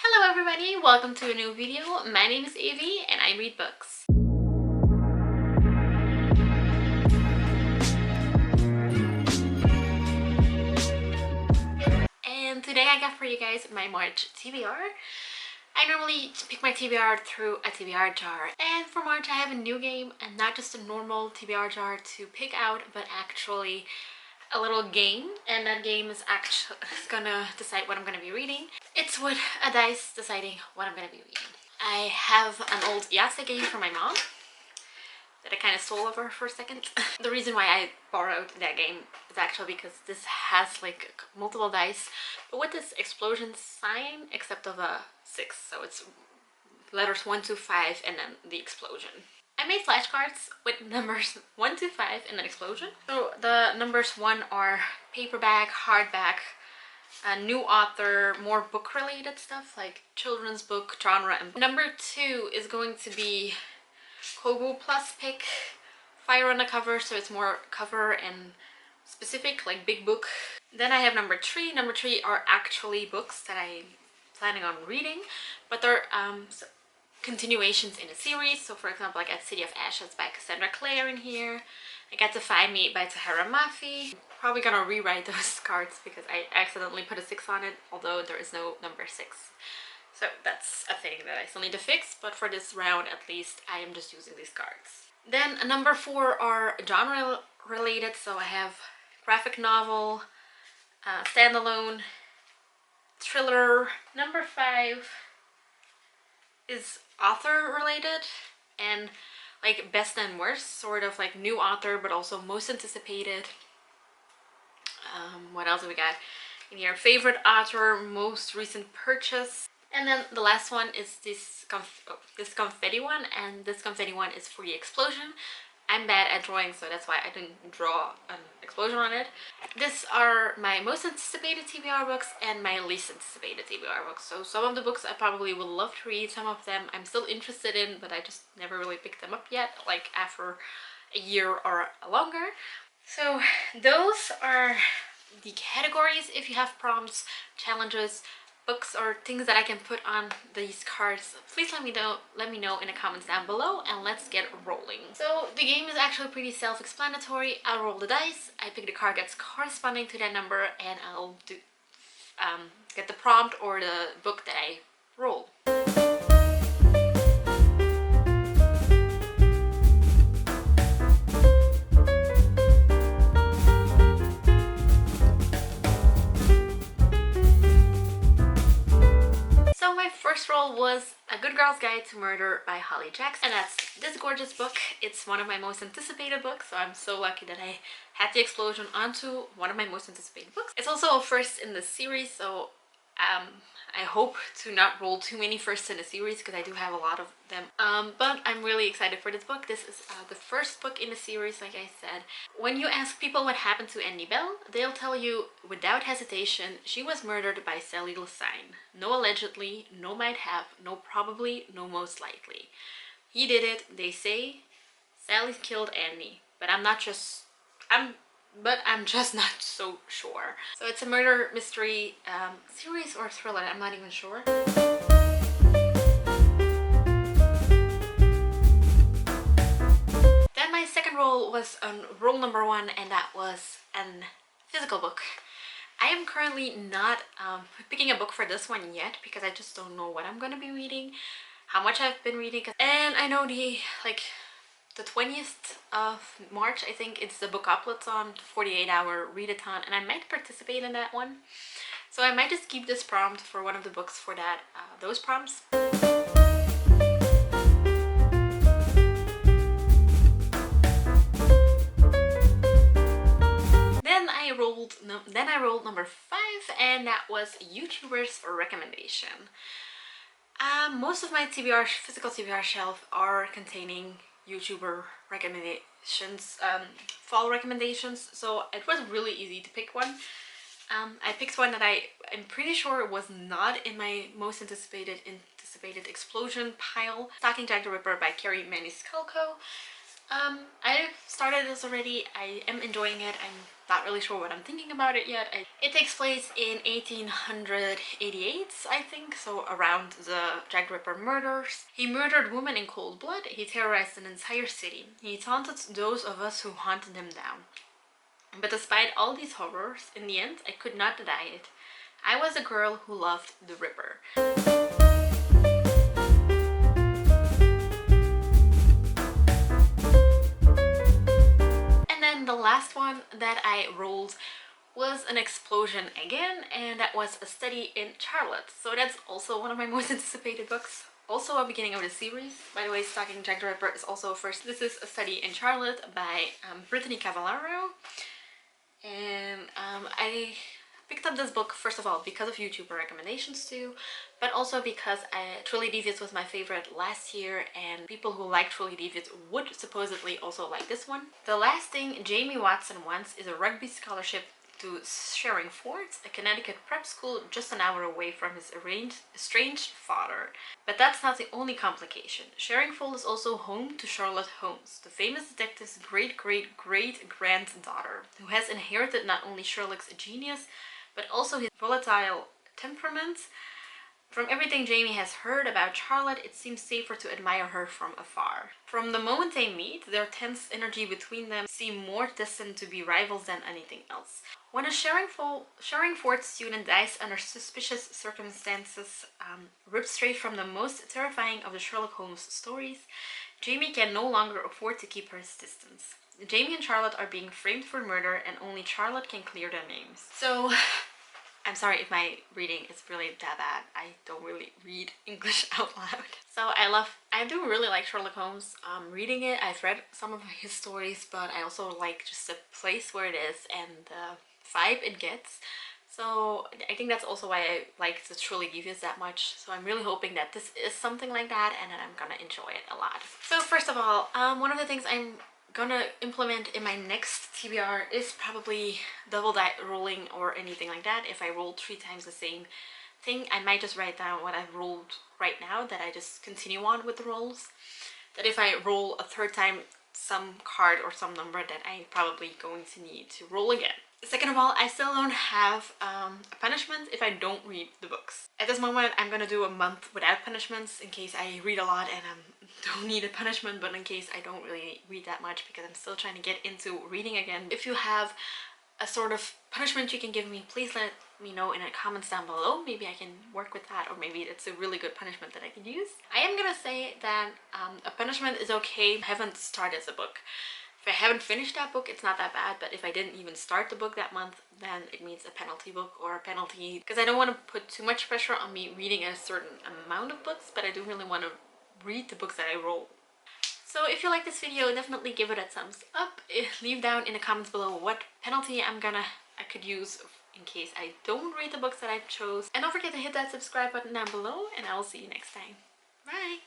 Hello everybody, welcome to a new video. My name is Avi and I read books. And today I got for you guys my March TBR. I normally pick my TBR through a TBR jar, and for March I have a new game, and not just a normal TBR jar to pick out, but actually a little game, and that game is actually gonna decide what I'm gonna be reading. It's with a dice deciding what I'm gonna be reading. I have an old Yahtzee game from my mom that I kind of stole over for a second. The reason why I borrowed that game is actually because this has like multiple dice, but with this explosion sign, except of a 6, so it's letters 1 to 5 and then the explosion. I made flashcards with numbers 1 to 5 and an explosion. So the numbers 1 are paperback, hardback, a new author, more book related stuff like children's book genre. And number 2 is going to be Kobo plus pick, fire on the cover, so it's more cover and specific, like big book. Then I have number 3. Number 3 are actually books that I'm planning on reading, but they're continuations in a series. So for example, I got City of Ashes by Cassandra Clare in here. I got Defy Me by Tahara Mafi. Probably gonna rewrite those cards because I accidentally put a 6 on it, although there is no number 6. So that's a thing that I still need to fix, but for this round at least I am just using these cards. Then number 4 are genre related, so I have graphic novel, standalone, thriller. Number 5 is author related and like best and worst, sort of like new author but also most anticipated. What else do we got in here? Favorite author, most recent purchase. And then the last one is this confetti one, and this confetti one is for the explosion. I'm bad at drawing, so that's why I didn't draw an explosion on it. These are my most anticipated TBR books and my least anticipated TBR books. So some of the books I probably would love to read, some of them I'm still interested in, but I just never really picked them up yet, like after a year or longer. So those are the categories. If you have prompts, challenges, books or things that I can put on these cards, please let me know in the comments down below, and let's get rolling. So the game is actually pretty self-explanatory. I'll roll the dice, I pick the card that's corresponding to that number, and I'll do get the prompt or the book that I roll. First roll was A Good Girl's Guide to Murder by Holly Jackson, and that's this gorgeous book. It's one of my most anticipated books, so I'm so lucky that I had the explosion onto one of my most anticipated books. It's also a first in the series, so I hope to not roll too many firsts in the series because I do have a lot of them. But I'm really excited for this book. This is the first book in the series, like I said. When you ask people what happened to Andy Bell, they'll tell you without hesitation, she was murdered by Sally Lasine. No allegedly, no might have, no probably, no most likely. He did it, they say. Sally killed Andy, but I'm just not so sure. So it's a murder mystery series or thriller, I'm not even sure. Then my second roll was on roll number 1, and that was a physical book. I am currently not picking a book for this one yet because I just don't know what I'm gonna be reading, how much I've been reading, and I know the 20th of March, I think it's the book uploadathon, 48-hour readathon, and I might participate in that one. So I might just keep this prompt for one of the books for that, those prompts. Then I rolled number 5, and that was YouTuber's recommendation. Most of my physical TBR shelf are containing YouTuber recommendations, fall recommendations, so it was really easy to pick one. I picked one that I'm pretty sure was not in my most anticipated explosion pile. Stalking Jack the Ripper by Carrie Maniscalco. I've started this already. I am enjoying it. I'm not really sure what I'm thinking about it yet. It takes place in 1888, I think, so around the Jack the Ripper murders. He murdered women in cold blood. He terrorized an entire city. He taunted those of us who hunted him down. But despite all these horrors, in the end, I could not deny it. I was a girl who loved the Ripper. And then the last one that I rolled was an explosion again, and that was A Study in Charlotte. So that's also one of my most anticipated books. Also a beginning of the series. By the way, Stalking Jack the Ripper is also first. This is A Study in Charlotte by Brittany Cavallaro. And I picked up this book first of all because of YouTuber recommendations too, but also because Truly Devious was my favorite last year, and people who like Truly Devious would supposedly also like this one. The last thing Jamie Watson wants is a rugby scholarship to Sherringford, a Connecticut prep school just an hour away from his estranged father. But that's not the only complication. Sherringford is also home to Charlotte Holmes, the famous detective's great-great-great-granddaughter, who has inherited not only Sherlock's genius, but also his volatile temperament. From everything Jamie has heard about Charlotte, it seems safer to admire her from afar. From the moment they meet, their tense energy between them seem more destined to be rivals than anything else. When a Sherringford student dies under suspicious circumstances, ripped straight from the most terrifying of the Sherlock Holmes stories, Jamie can no longer afford to keep her distance. Jamie and Charlotte are being framed for murder, and only Charlotte can clear their names. So, I'm sorry if my reading is really that bad. I don't really read English out loud. So I do really like Sherlock Holmes. Reading it, I've read some of his stories, but I also like just the place where it is and the vibe it gets. So I think that's also why I like the Truly Devious that much. So I'm really hoping that this is something like that and that I'm gonna enjoy it a lot. So first of all, one of the things I'm gonna implement in my next TBR is probably double die rolling or anything like that. If I roll 3 times the same thing, I might just write down what I've rolled right now, that I just continue on with the rolls. That if I roll a 3rd time some card or some number, then I'm probably going to need to roll again. Second of all, I still don't have a punishment if I don't read the books. At this moment, I'm gonna do a month without punishments in case I read a lot and I don't need a punishment, but in case I don't really read that much because I'm still trying to get into reading again. If you have a sort of punishment you can give me, please let me know in the comments down below. Maybe I can work with that, or maybe it's a really good punishment that I can use. I am gonna say that a punishment is okay. I haven't started the book. If I haven't finished that book, it's not that bad, but if I didn't even start the book that month, then it means a penalty book or a penalty, because I don't want to put too much pressure on me reading a certain amount of books, but I do really want to read the books that I roll. So if you like this video, definitely give it a thumbs up. Leave down in the comments below what penalty I could use in case I don't read the books that I chose. And don't forget to hit that subscribe button down below, and I will see you next time. Bye!